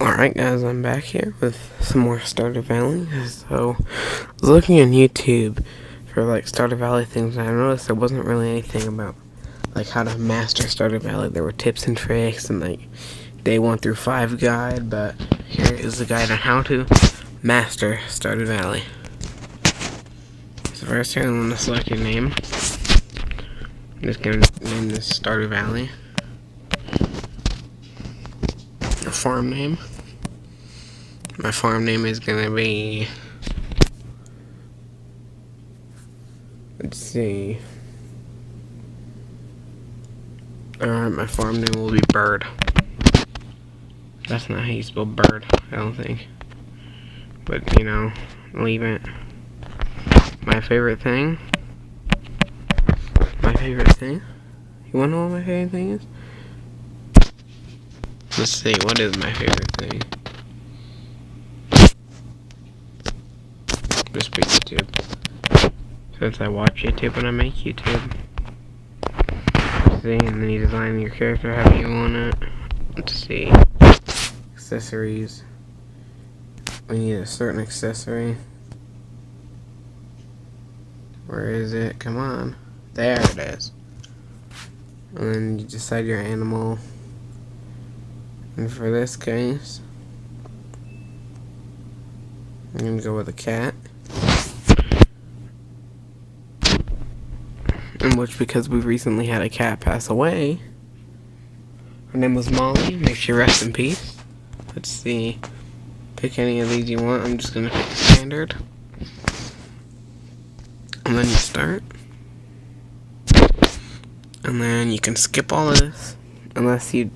Alright guys, I'm back here with some more Stardew Valley. So, I was looking on YouTube for like Stardew Valley things, and I noticed there wasn't really anything about like how to master Stardew Valley. There were tips and tricks and like day 1 through 5 guide, but here is the guide on how to master Stardew Valley. So first here I'm going to select your name. I'm just going to name this Stardew Valley. Your farm name. My farm name is gonna be, let's see. Alright, my farm name will be Bird. That's not how you spell bird, I don't think. But, you know, leave it. My favorite thing? You wanna know what my favorite thing is? Let's see, what is my favorite thing? Just pick YouTube. Since I watch YouTube and I make YouTube. See, and then you design your character however you want it. Let's see. Accessories. We need a certain accessory. Where is it? Come on. There it is. And then you decide your animal. And for this case, I'm gonna go with a cat. In which, because we recently had a cat pass away, her name was Molly. May she rest in peace. Let's see. Pick any of these you want. I'm just gonna pick standard. And then you start. And then you can skip all of this, unless you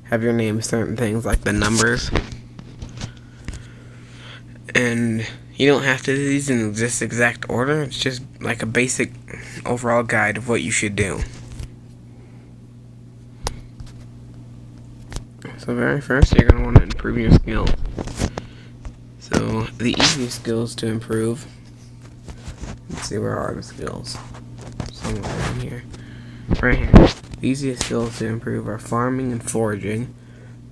have your name certain things like the numbers. And you don't have to do these in this exact order. It's just like a basic overall guide of what you should do. So very first, you're going to want to improve your skills. So the easiest skills to improve, let's see, where are the skills? Somewhere in here. Right here. The easiest skills to improve are farming and foraging,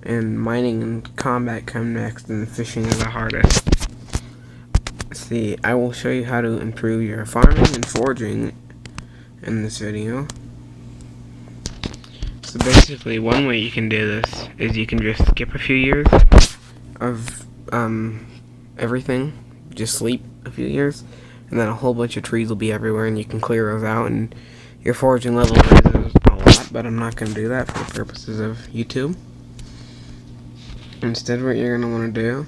and mining and combat come next, and fishing is the hardest. See, I will show you how to improve your farming and foraging in this video. So basically, one way you can do this is you can just skip a few years of everything, just sleep a few years, and then a whole bunch of trees will be everywhere, and you can clear those out, and your foraging level raises a lot. But I'm not going to do that for the purposes of YouTube. Instead, what you're going to want to do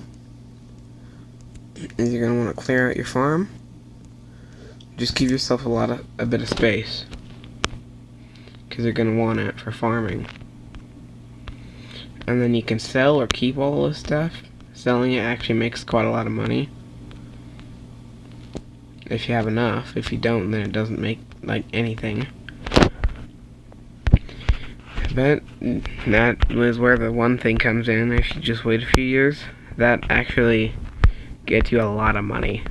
is you're going to want to clear out your farm. Just give yourself a bit of space, because you're going to want it for farming. And then you can sell or keep all this stuff. Selling it actually makes quite a lot of money, if you have enough. If you don't, then it doesn't make like anything. But that was where the one thing comes in. If you just wait a few years, that actually gets you a lot of money.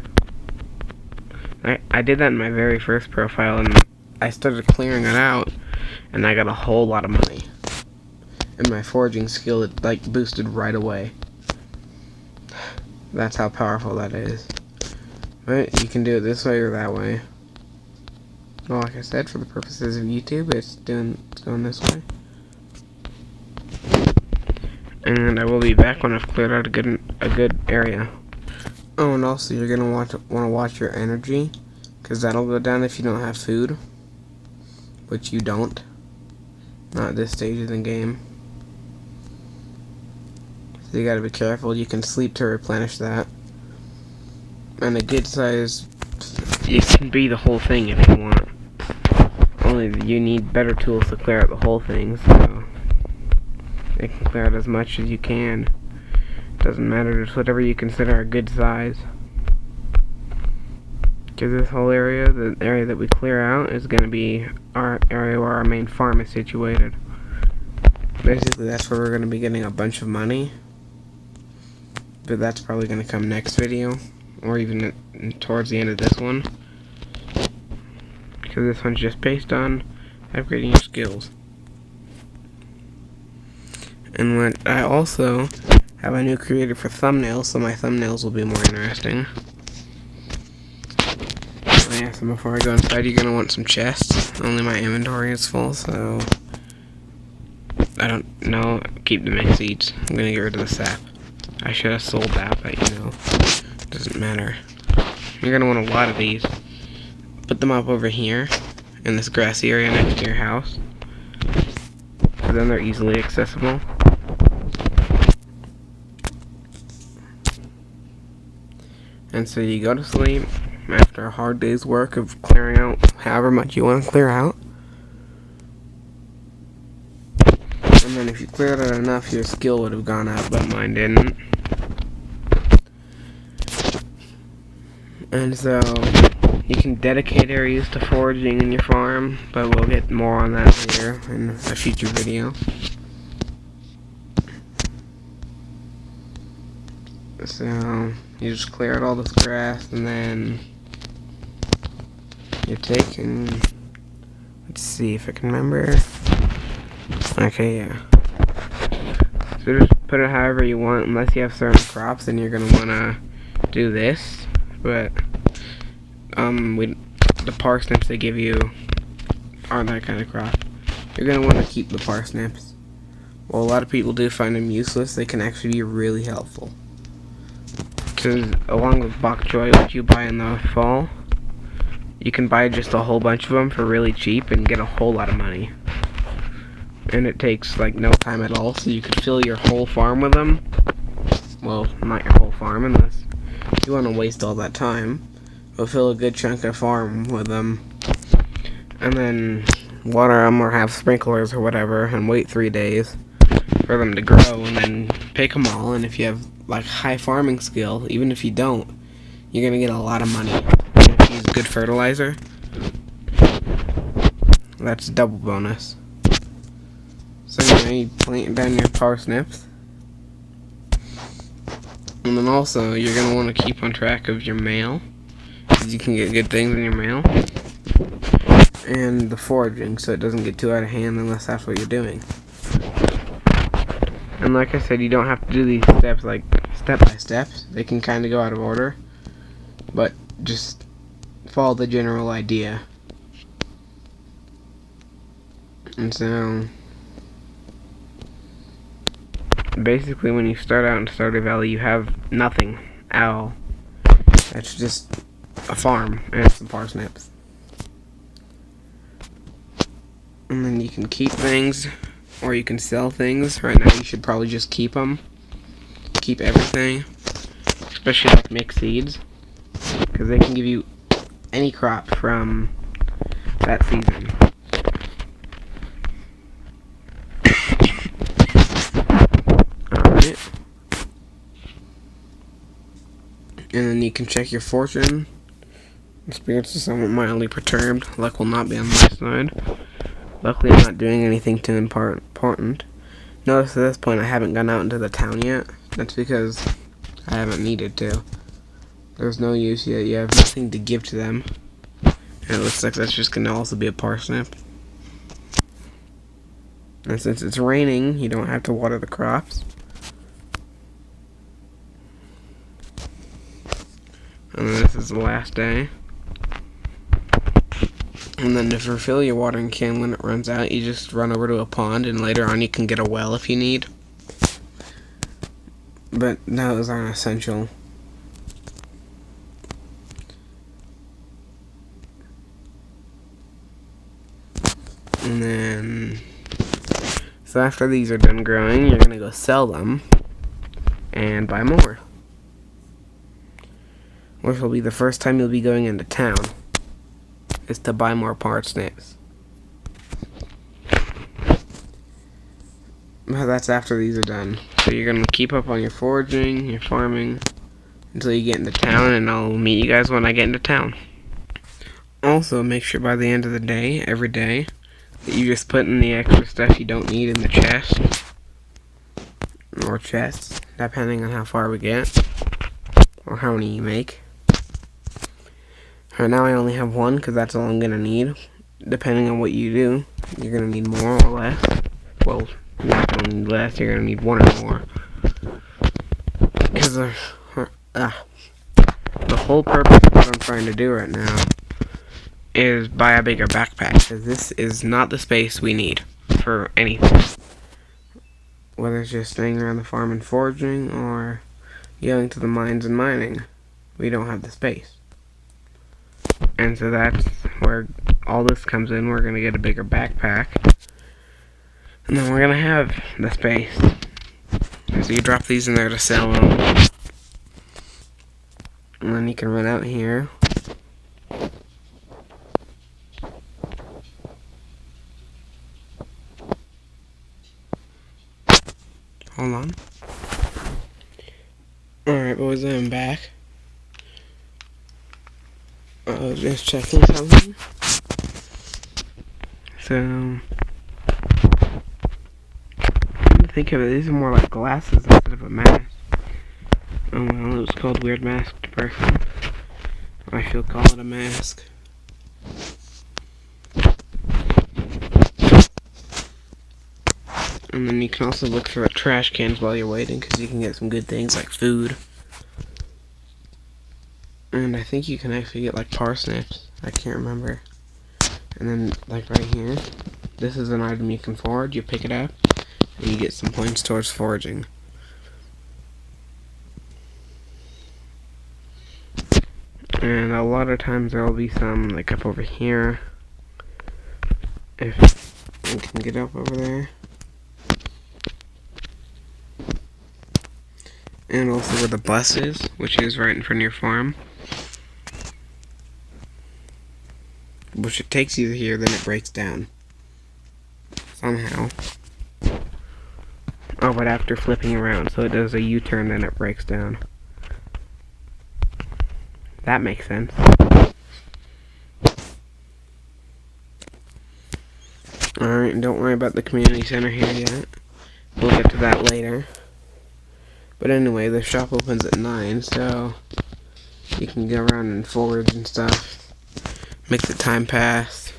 I did that in my very first profile, and I started clearing it out, and I got a whole lot of money. And my foraging skill, it like boosted right away. That's how powerful that is. But you can do it this way or that way. Well, like I said, for the purposes of YouTube, it's going this way. And I will be back when I've cleared out a good area. Oh, and also you're gonna want to watch your energy, because that'll go down if you don't have food, which you don't. Not at this stage of the game. So you gotta be careful. You can sleep to replenish that. And a good size, it can be the whole thing if you want. Only you need better tools to clear out the whole thing, so it can clear out as much as you can. Doesn't matter, just whatever you consider a good size. Because this whole area, the area that we clear out, is going to be our area where our main farm is situated. Basically, that's where we're going to be getting a bunch of money. But that's probably going to come next video, or even towards the end of this one. Because this one's just based on upgrading your skills. And what I also have a new creator for thumbnails, so my thumbnails will be more interesting. Yeah, so before I go inside, you're gonna want some chests. Only my inventory is full, so I don't know. Keep the mixed seeds. I'm gonna get rid of the sap. I should have sold that, but you know, doesn't matter. You're gonna want a lot of these. Put them up over here in this grassy area next to your house. So then they're easily accessible. And so you go to sleep after a hard day's work of clearing out however much you want to clear out. And then if you cleared it enough, your skill would have gone up, but mine didn't. And so you can dedicate areas to foraging in your farm, but we'll get more on that later in a future video. So you just clear out all this grass, and then you take and let's see if I can remember. Okay, yeah. So just put it however you want, unless you have certain crops, then you're gonna wanna do this. But the parsnips they give you aren't that kind of crop. You're gonna want to keep the parsnips. While a lot of people do find them useless, they can actually be really helpful. Because along with bok choy, which you buy in the fall, you can buy just a whole bunch of them for really cheap and get a whole lot of money. And it takes like no time at all, so you could fill your whole farm with them. Well, not your whole farm, unless you want to waste all that time. But fill a good chunk of farm with them, and then water them or have sprinklers or whatever, and wait 3 days for them to grow, and then pick them all. And if you have like high farming skill, even if you don't, you're gonna get a lot of money. And if you use good fertilizer, that's a double bonus. So anyway, you plant down your parsnips. And then also, you're going to want to keep on track of your mail, because you can get good things in your mail. And the foraging, so it doesn't get too out of hand unless that's what you're doing. And like I said, you don't have to do these steps like step by step. They can kind of go out of order. But just follow the general idea. And so basically, when you start out in Stardew Valley, you have nothing at all. That's just a farm and some parsnips. And then you can keep things, or you can sell things. Right now, you should probably just keep them. Keep everything, especially like mixed seeds, because they can give you any crop from that season. And then you can check your fortune. The spirits are somewhat mildly perturbed. Luck will not be on my side. Luckily, I'm not doing anything too important. Notice at this point I haven't gone out into the town yet. That's because I haven't needed to. There's no use yet. You have nothing to give to them. And it looks like that's just going to also be a parsnip. And since it's raining, you don't have to water the crops. And then this is the last day. And then to refill your watering can when it runs out, you just run over to a pond, and later on you can get a well if you need. But those aren't essential. And then, so after these are done growing, you're going to go sell them and buy more. Which will be the first time you'll be going into town, is to buy more parsnips. But that's after these are done. So you're going to keep up on your foraging, your farming, until you get into town, and I'll meet you guys when I get into town. Also, make sure by the end of the day, every day, that you just put in the extra stuff you don't need in the chest, or chests, depending on how far we get, or how many you make. Right now I only have one, because that's all I'm going to need. Depending on what you do, you're going to need more or less. Well, you're not going to need less, you're going to need one or more. Because the whole purpose of what I'm trying to do right now is buy a bigger backpack, because this is not the space we need for anything. Whether it's just staying around the farm and foraging, or going to the mines and mining, we don't have the space. And so that's where all this comes in. We're going to get a bigger backpack, and then we're going to have the space. So you drop these in there to sell them, and then you can run out here. Hold on. Alright, boys, I'm back. I was just checking something. So, think of it, these are more like glasses instead of a mask. Oh well, it was called Weird Masked Person. I shall call it a mask. And then you can also look for trash cans while you're waiting, because you can get some good things like food. And I think you can actually get like parsnips. I can't remember. And then like right here, this is an item you can forage. You pick it up, and you get some points towards foraging. And a lot of times there will be some like up over here. If you can get up over there. And also where the bus is, which is right in front of your farm. Which it takes you here, then it breaks down. Somehow. Oh, but after flipping around, so it does a U-turn, then it breaks down. That makes sense. Alright, don't worry about the community center here yet. We'll get to that later. But anyway, the shop opens at 9, so you can go around and forage and stuff. Make the time pass.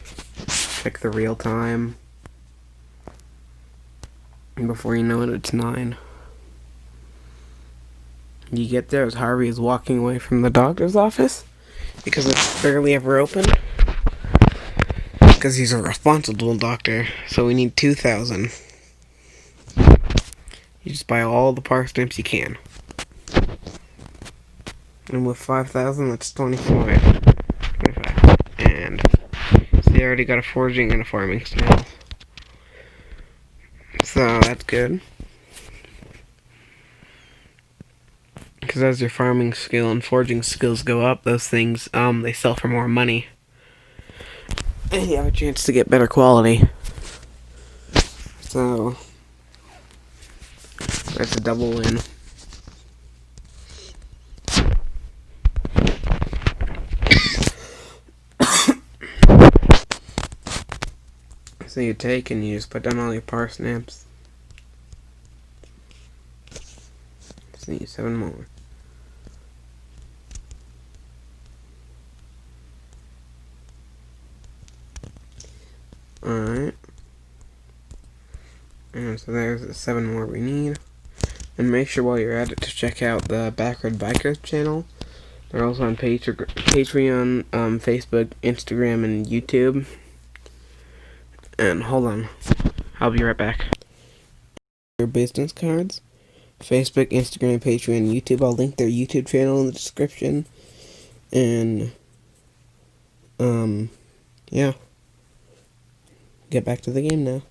Check the real time. And before you know it, it's 9. You get there as Harvey is walking away from the doctor's office, because it's barely ever open. Because he's a responsible doctor, so we need 2,000. You just buy all the parsnips you can. And with 5,000, that's 25. And so you already got a foraging and a farming skill. So that's good. Because as your farming skill and foraging skills go up, those things, they sell for more money. And you have a chance to get better quality. So that's a double win. So you take and you just put down all your parsnips. Just need 7 more. Alright. And so there's the 7 more we need. And make sure while you're at it to check out the Backward Bikers channel. They're also on Patreon, Facebook, Instagram, and YouTube. And hold on, I'll be right back. Your business cards, Facebook, Instagram, Patreon, YouTube. I'll link their YouTube channel in the description. And yeah. Get back to the game now.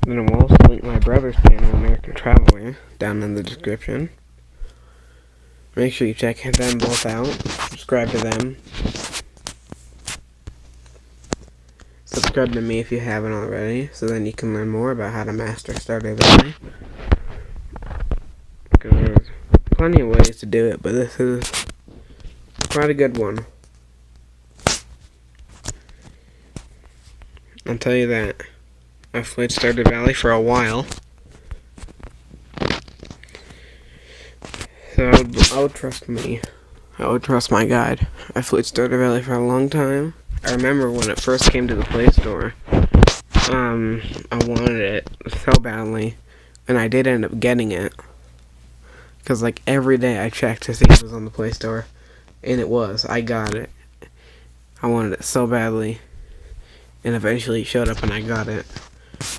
Then I'll also link my brother's channel, American Traveler, down in the description. Make sure you check them both out. Subscribe to them. Subscribe to me if you haven't already, so then you can learn more about how to master Stardew Valley. Because there's plenty of ways to do it, but this is quite a good one. I'll tell you that. I've played Stardew Valley for a while. So I would trust me. I would trust my guide. I've played Stardew Valley for a long time. I remember when it first came to the Play Store. I wanted it so badly. And I did end up getting it. Because, like, every day I checked to see if it was on the Play Store. And it was. I got it. I wanted it so badly. And eventually it showed up and I got it.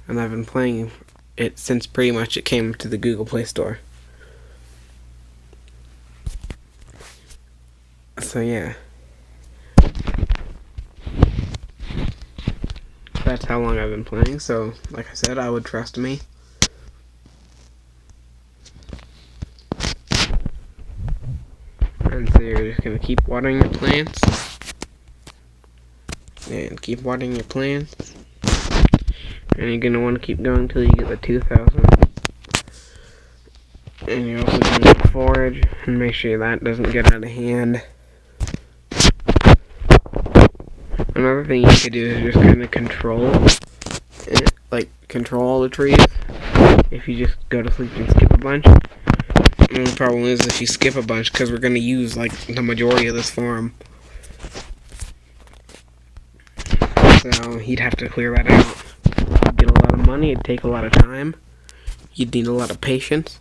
And I've been playing it since pretty much it came to the Google Play Store. So, yeah. That's how long I've been playing, so, like I said, I would trust me. And so you're just gonna keep watering your plants. And keep watering your plants. And you're gonna want to keep going until you get the 2,000. And you're also gonna forage and make sure that doesn't get out of hand. Another thing you could do is just kind of control all the trees. If you just go to sleep and skip a bunch. And the problem is if you skip a bunch, because we're going to use like the majority of this farm. So you'd have to clear that out. You'd get a lot of money, it'd take a lot of time. You'd need a lot of patience.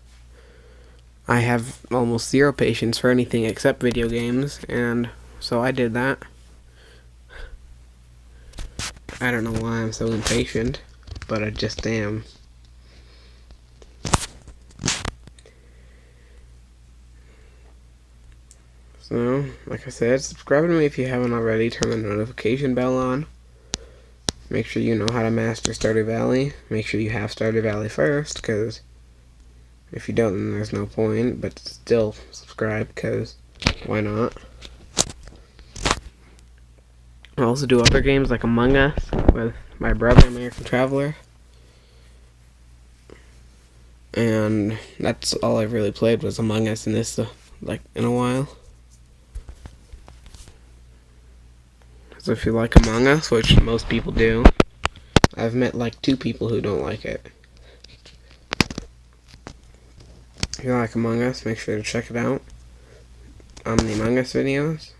I have almost zero patience for anything except video games, and so I did that. I don't know why I'm so impatient, but I just am. So, like I said, subscribe to me if you haven't already. Turn the notification bell on. Make sure you know how to master Stardew Valley. Make sure you have Stardew Valley first, because if you don't, then there's no point. But still, subscribe, because why not? I also do other games like Among Us with my brother, American Traveler. And that's all I've really played was Among Us in this, in a while. So if you like Among Us, which most people do, I've met like 2 people who don't like it. If you like Among Us, make sure to check it out on the Among Us videos.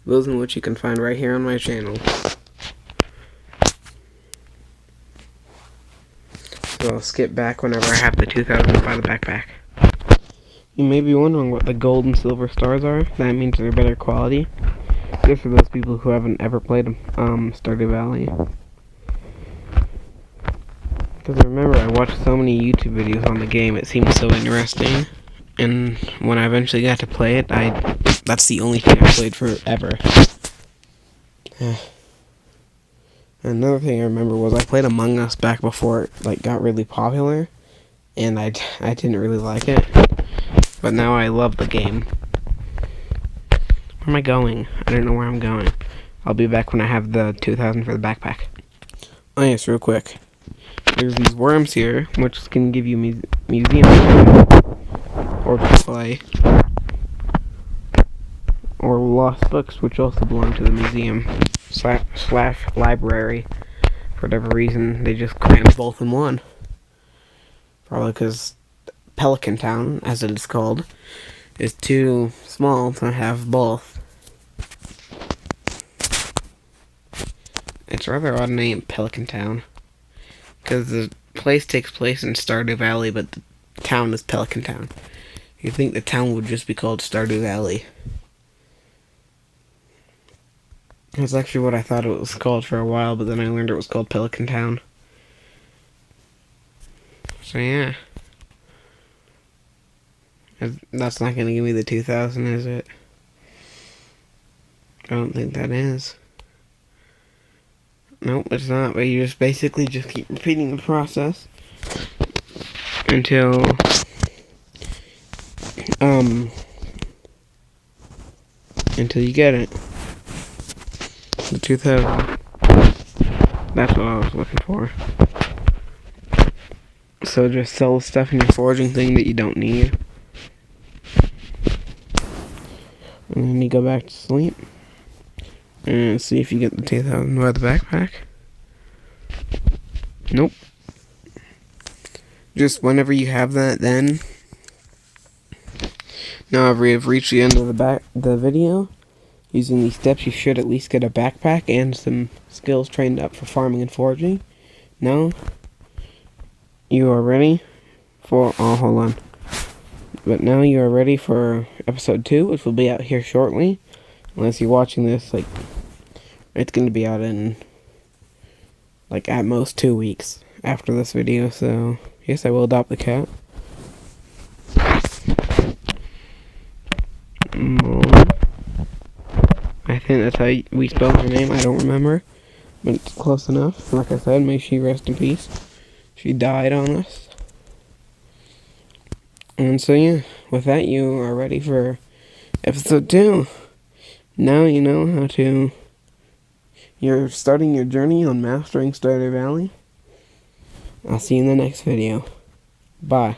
Those in which you can find right here on my channel. So I'll skip back whenever I have the 2,000 to buy the backpack. You may be wondering what the gold and silver stars are. That means they're better quality. Just for those people who haven't ever played Stardew Valley. Because I remember I watched so many YouTube videos on the game, it seemed so interesting. And when I eventually got to play it, that's the only thing I played forever. Another thing I remember was I played Among Us back before it got really popular, and I didn't really like it. But now I love the game. Where am I going? I don't know where I'm going. I'll be back when I have the 2,000 for the backpack. Oh yes, real quick. There's these worms here, which can give you museum or display, or lost books, which also belong to the museum slash library. For whatever reason, they just crammed both in one. Probably because Pelican Town, as it is called, is too small to have both. It's a rather odd name, Pelican Town, because the place takes place in Stardew Valley, but the town is Pelican Town. You'd think the town would just be called Stardew Valley. That's actually what I thought it was called for a while, but then I learned it was called Pelican Town. So yeah. That's not going to give me the 2,000, is it? I don't think that is. Nope, it's not, but you just basically just keep repeating the process until you get it. The 2,000. That's what I was looking for. So just sell stuff in your foraging thing that you don't need. And then you go back to sleep. And see if you get the 2,000 by the backpack. Nope. Just whenever you have that, then. Now I've reached the end of the video. Using these steps, you should at least get a backpack and some skills trained up for farming and foraging. Now, you are ready for. Oh, hold on. But now you are ready for episode 2, which will be out here shortly. Unless you're watching this, like, it's going to be out in, like, at most 2 weeks after this video. So, yes, I will adopt the cat. I think that's how we spell her name. I don't remember, but it's close enough. Like I said, may she rest in peace. She died on us. And so yeah, with that, you are ready for episode 2. Now you know how to... You're starting your journey on mastering Stardew Valley. I'll see you in the next video. Bye.